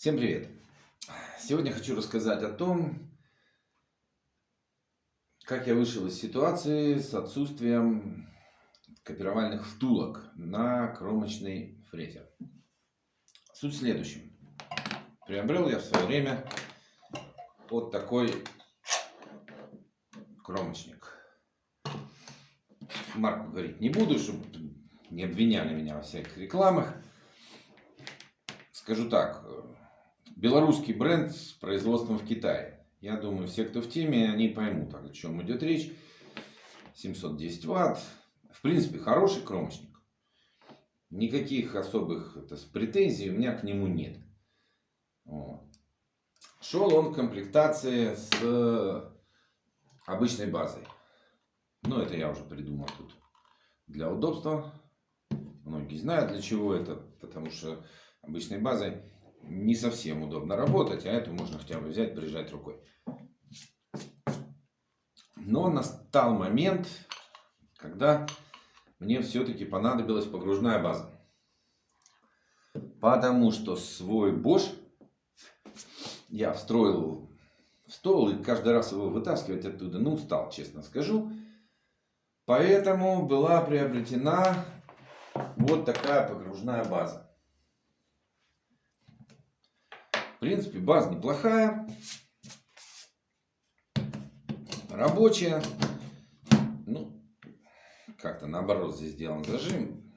Всем привет! Сегодня хочу рассказать о том, как я вышел из ситуации с отсутствием копировальных втулок на кромочный фрезер. Суть в следующем. Приобрел я в свое время вот такой кромочник. Марку говорить не буду, чтобы не обвиняли меня во всяких рекламах. Скажу так. Белорусский бренд с производством в Китае. Я думаю, все, кто в теме, они поймут, о чем идет речь. 710 ватт. В принципе, хороший кромочник. Никаких особых претензий у меня к нему нет. Вот. Шел он в комплектации с обычной базой. Но это я уже придумал тут для удобства. Многие знают, для чего это. Потому что обычной базой не совсем удобно работать, а эту можно хотя бы взять, прижать рукой. Но настал момент, когда мне все-таки понадобилась погружная база. Потому что свой Bosch я встроил в стол и каждый раз его вытаскивать оттуда, устал, честно скажу. Поэтому была приобретена вот такая погружная база. В принципе, база неплохая, рабочая. Как-то наоборот здесь сделан зажим.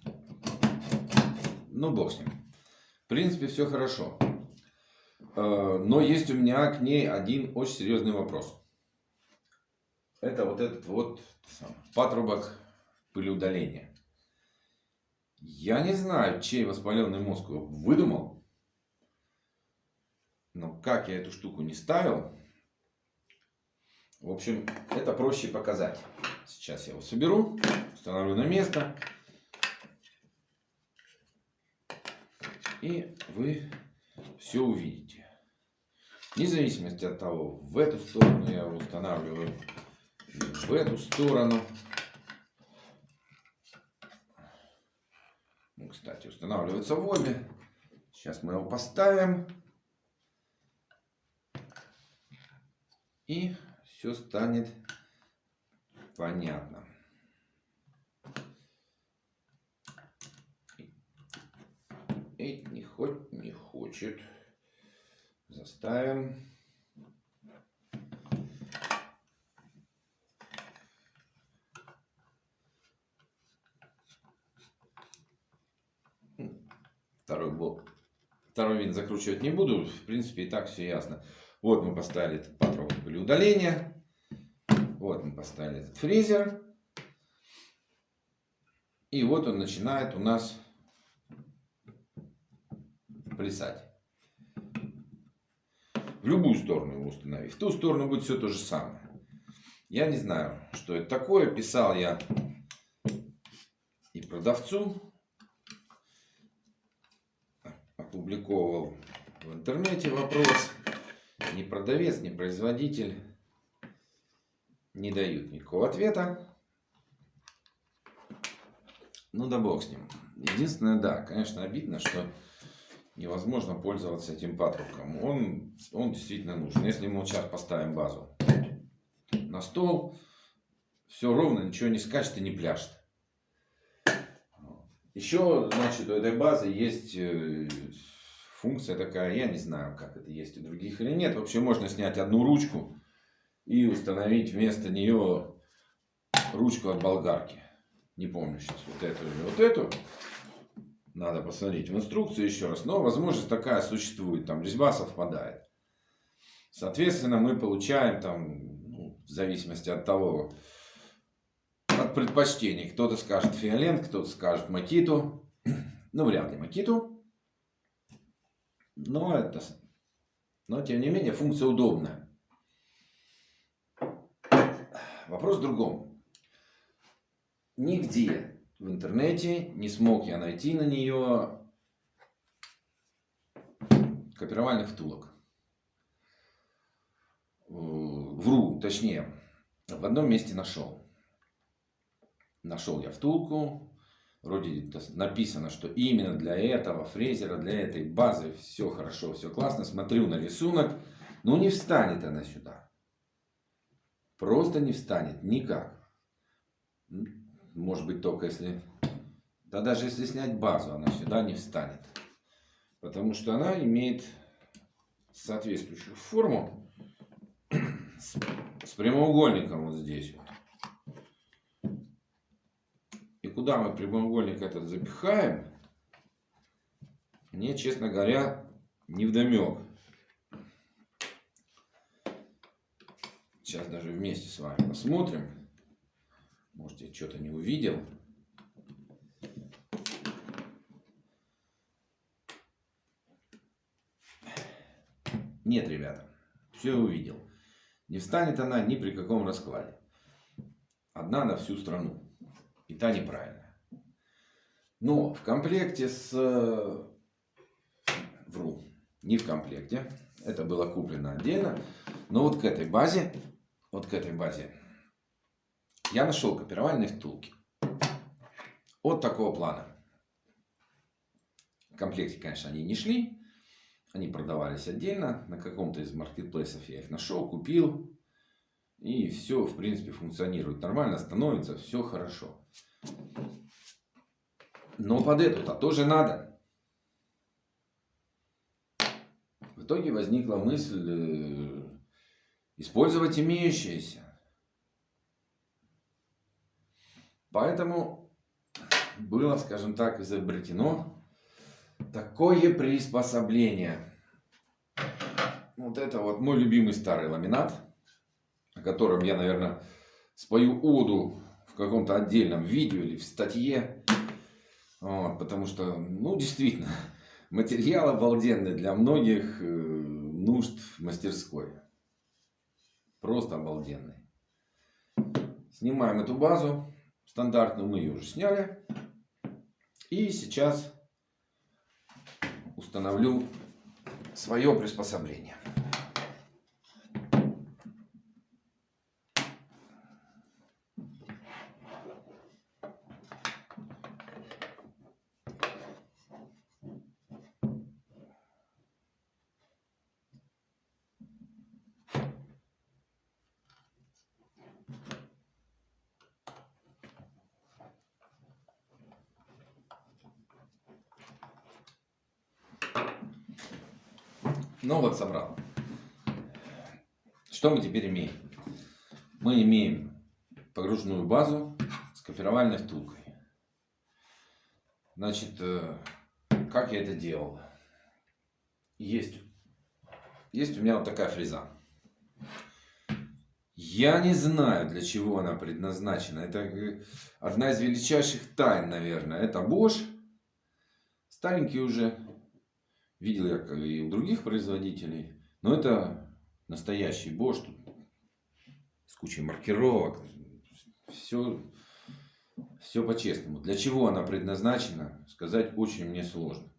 Бог с ним. В принципе, все хорошо. Но есть у меня к ней один очень серьезный вопрос. Это вот этот вот патрубок пылеудаления. Я не знаю, чей воспаленный мозг его выдумал. Но как я эту штуку не ставил. В общем, это проще показать. Сейчас я его соберу, установлю на место. И вы все увидите. Вне зависимости от того, в эту сторону я его устанавливаю, или в эту сторону. Кстати, устанавливается в обе. Сейчас мы его поставим. И все станет понятно. И не хочет. Заставим. Второй винт закручивать не буду. В принципе, и так все ясно. Вот мы поставили этот патрубок пылеудаления. Вот мы поставили этот фрезер. И вот он начинает у нас плясать. В любую сторону его установи. В ту сторону будет все то же самое. Я не знаю, что это такое. Писал я и продавцу. Опубликовал в интернете вопрос. Ни продавец, ни производитель не дают никакого ответа. Да бог с ним. Единственное, да, конечно, обидно, что невозможно пользоваться этим патрубком. Он действительно нужен. Если мы вот сейчас поставим базу на стол, все ровно, ничего не скачет и не пляшет. Еще, значит, у этой базы есть функция такая, я не знаю, как это есть у других или нет. Вообще можно снять одну ручку и установить вместо нее ручку от болгарки. Не помню сейчас, вот эту или вот эту. Надо посмотреть в инструкции еще раз. Но возможность такая существует. Там резьба совпадает. Соответственно, мы получаем там, в зависимости от того, от предпочтений. Кто-то скажет Фиолент, кто-то скажет Макиту. Вряд ли Макиту. Но тем не менее, функция удобная. Вопрос в другом. Нигде в интернете не смог я найти на нее копировальных втулок. Вру, точнее, в одном месте нашел. Нашел я втулку Вроде написано, что именно для этого фрезера, для этой базы все хорошо, все классно. Смотрю на рисунок, но не встанет она сюда. Просто не встанет никак. Может быть, только если... Да даже если снять базу, она сюда не встанет. Потому что она имеет соответствующую форму с прямоугольником вот здесь вот. И куда мы прямоугольник этот запихаем, мне, честно говоря, невдомек. Сейчас даже вместе с вами посмотрим. Может, я что-то не увидел. Нет, ребята, все увидел. Не встанет она ни при каком раскладе. Одна на всю страну. И та неправильная. Но в комплекте с... Вру. Не в комплекте. Это было куплено отдельно. Но вот к этой базе, я нашел копировальные втулки. Вот такого плана. В комплекте, конечно, они не шли. Они продавались отдельно. На каком-то из маркетплейсов я их нашел, купил. И все, в принципе, функционирует нормально, становится все хорошо. Но под эту-то тоже надо. В итоге возникла мысль использовать имеющееся. Поэтому было, скажем так, изобретено такое приспособление. Вот это вот мой любимый старый ламинат, о котором я, наверное, спою оду в каком-то отдельном видео или в статье. Вот, потому что, ну, действительно, материал обалденный для многих нужд в мастерской. Просто обалденный. Снимаем эту базу стандартную, мы ее уже сняли. И сейчас установлю свое приспособление. Ну вот, собрал. Что мы теперь имеем? Мы имеем погружную базу с копировальной втулкой. Значит, как я это делал? Есть у меня вот такая фреза. Я не знаю, для чего она предназначена. Это одна из величайших тайн, наверное. Это Bosch. Старенький уже. Видел я и у других производителей. Но это настоящий Bosch. С кучей маркировок. Все по-честному. Для чего она предназначена, сказать очень мне сложно.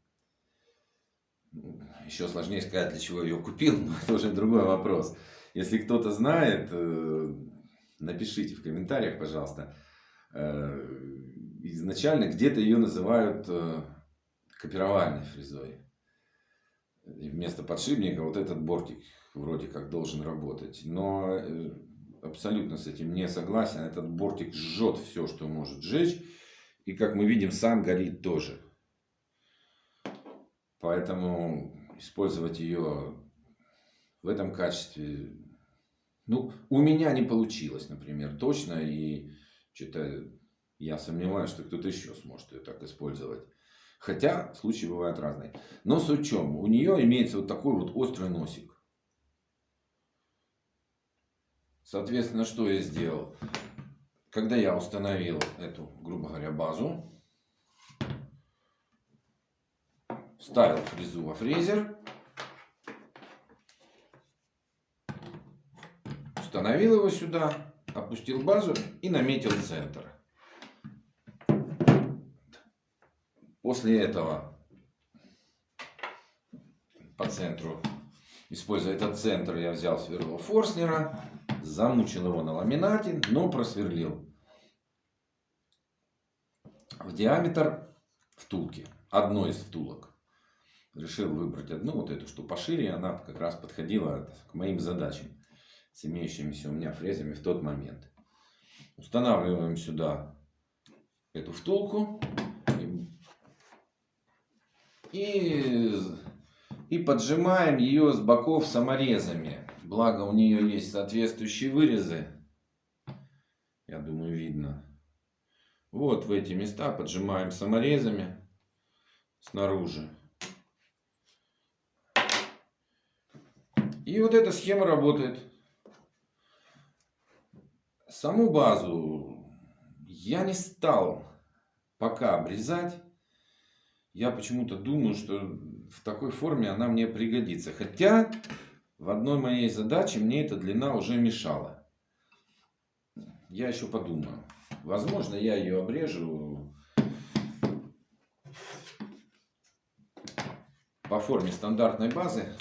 Еще сложнее сказать, для чего я ее купил. Но это уже другой вопрос. Если кто-то знает, напишите в комментариях, пожалуйста. Изначально где-то ее называют копировальной фрезой. И вместо подшипника вот этот бортик вроде как должен работать. Но абсолютно с этим не согласен. Этот бортик жжет все, что может сжечь. И как мы видим, сам горит тоже. Поэтому использовать ее в этом качестве, ну, у меня не получилось, например, точно. И что-то я сомневаюсь, что кто-то еще сможет ее так использовать. Хотя случаи бывают разные. Но суть в чем? У нее имеется вот такой вот острый носик. Соответственно, что я сделал? Когда я установил эту, грубо говоря, базу, вставил фрезу во фрезер, установил его сюда, опустил базу и наметил центр. После этого по центру, используя этот центр, я взял сверло Форстнера, замучил его на ламинате, но просверлил в диаметр втулки. Одной из втулок. Решил выбрать одну, вот эту, что пошире. Она как раз подходила к моим задачам с имеющимися у меня фрезами в тот момент. Устанавливаем сюда эту втулку. И поджимаем ее с боков саморезами. Благо у нее есть соответствующие вырезы. Я думаю, видно. Вот в эти места поджимаем саморезами снаружи. И вот эта схема работает. Саму базу я не стал пока обрезать. Я почему-то думаю, что в такой форме она мне пригодится. Хотя в одной моей задаче мне эта длина уже мешала. Я еще подумаю. Возможно, я ее обрежу по форме стандартной базы.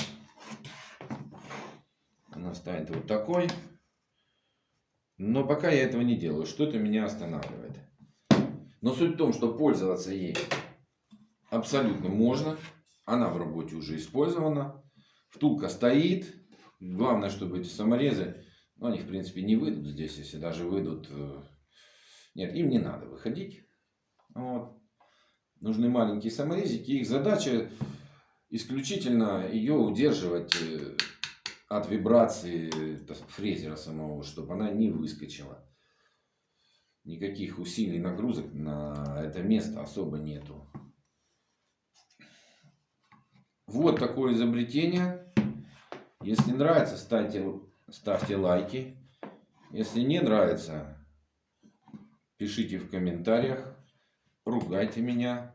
Она станет вот такой. Но пока я этого не делаю. Что-то меня останавливает. Но суть в том, что пользоваться ей абсолютно можно. Она в работе уже использована. Втулка стоит. Главное, чтобы эти саморезы, ну, они в принципе не выйдут здесь. Если даже выйдут... Нет, им не надо выходить. Вот. Нужны маленькие саморезики. Их задача исключительно ее удерживать от вибрации фрезера самого, чтобы она не выскочила. Никаких усилий, нагрузок на это место особо нету. Вот такое изобретение. Если нравится, ставьте лайки. Если не нравится, пишите в комментариях. Ругайте меня.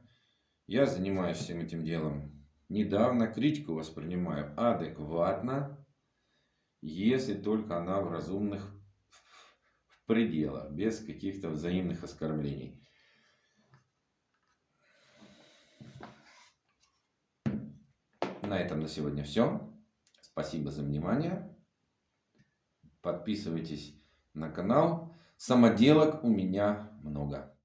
Я занимаюсь всем этим делом недавно. Критику воспринимаю адекватно. Если только она в разумных пределах. Без каких-то взаимных оскорблений. На этом на сегодня все. Спасибо за внимание. Подписывайтесь на канал. Самоделок у меня много.